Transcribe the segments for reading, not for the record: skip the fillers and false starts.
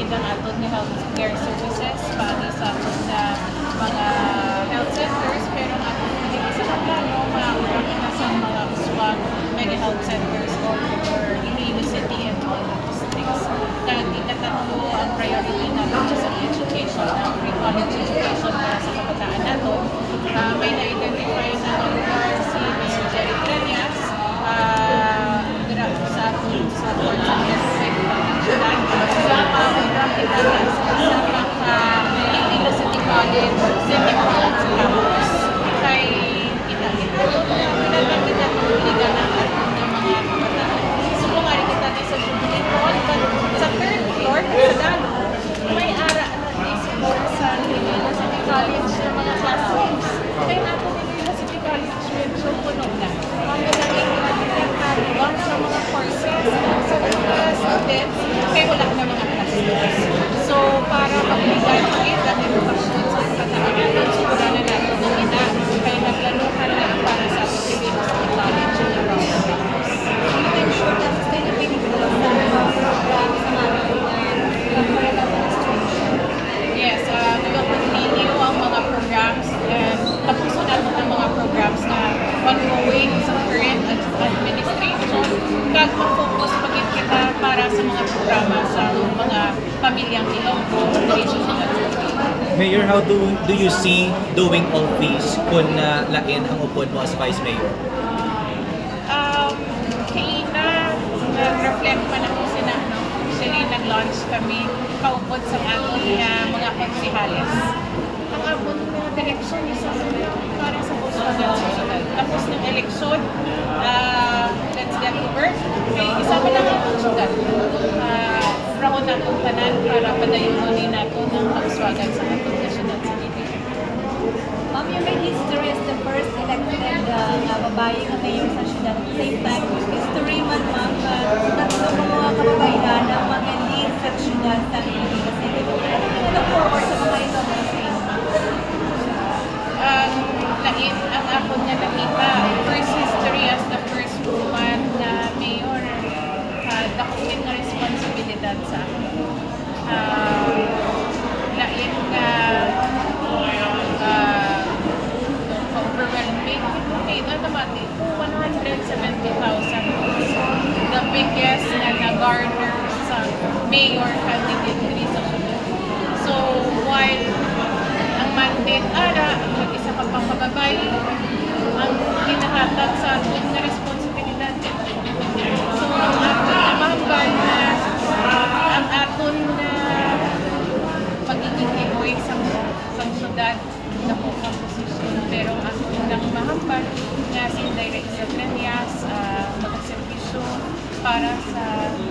ang aton nga healthcare services para sa aton sa mga health centers, pero ang aton hindi sa plano maurang na sa mga uswag mega health centers all over Iloilo City and all the districts. Nagkatato ang priority natin sa education, ang free college education para sa kabataan natin. May na-identify na lugar si Mr. Jerry Treñas sa Port San Juan. Sa maurang kita sa Iloilo City College, City Hall sa campus. Kay kita-kita tuligan ang ating mga kabataan. Sumungari kita sa Jubilee Hall, sa third floor, sa dalo, may ara na siguro sa Iloilo City College ng mga classrooms. Kaya natin Iloilo City College medyo puno na. Ang naging lang sa mga courses, sa mga students, kaya wala na mga classrooms. So, para magbigay kita ng edukasyon sa kabataan natin, siguro na natin ng ina, kaya naglaluhan na para sa Iloilo City College and around the campus. I'm sure that sustainability will programs sa mga administration. Yes, we will continue ang mga programs and tapusin natin ang mga programs na ongoing sa current administration. Kag mag-focus pagit kita para sa mga programa sa mga pamilyang Ilonggo, Mayor, how do you see doing all these kung lain ang upod mo as Vice Mayor? Nag-reflect pa na po sila, no? Actually, nag-launch kami kaupod sa ating mga konsihales. Ang abot na direksyon isa para sa post-constitutional. Tapos ng eleksyon, let's get to work. May isa pa lang ang sugat. Rahon na itong tanan para padayunin natin ng kauswagan sa ating national city. Ma'am, you made history as the first elected babae na mayor sa syudad. At the same time, history man, ma'am, tatlong mga kababayan na mag-lead sa syudad sa Iloilo City. Ano yung look forward sa mga ito mo sa inyo? Ang ako na nakita, first history as the first woman na mayor, dakutin na responsibilidad sa akin. Lain na overwhelming. Okay, naman, 170,000. The biggest na nag-garner sa mayor candidate dito sa syudad. So, while ang mandate ang mag-isa ka pang kababae, ang hinahatag sa atin na responsibilidad. So, ang aton na mahambal na ang aton na pagiging egoy sa syudad na po ang posisyon. Pero ang unang mahambal na si Inday Raiza Treñas mag-servisyo para sa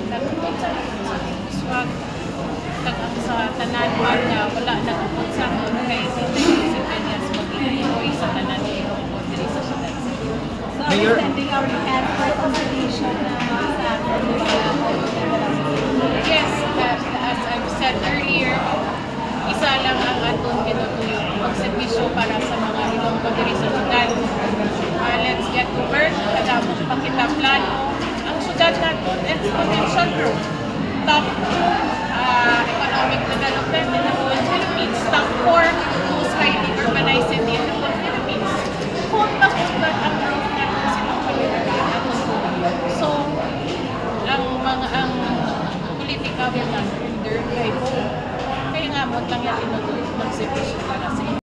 nagpupot sa uswag tagang sa tananman na wala nagpupot sa kay si Inday Raiza Treñas mag-iigoy sa tanan Ilonggo diri sa syudad. So, are we sending our hands for consultation sa Yes, as I've said earlier, isa lang ang aton ginutuyo magservisyo para sa mga Ilonggo diri sa syudad. Let's get to work, kadamot pa kita plano. Ang syudad natin, exponential growth. Top 2 economic development in the whole Philippines. Top 4 most highly urbanized city in the whole Philippines. Kung masunod ang growth natin sa mga pamilya natin. So, ang politika will not hinder by hope. Kaya nga mo lang yan inutuloy magservisyo para sa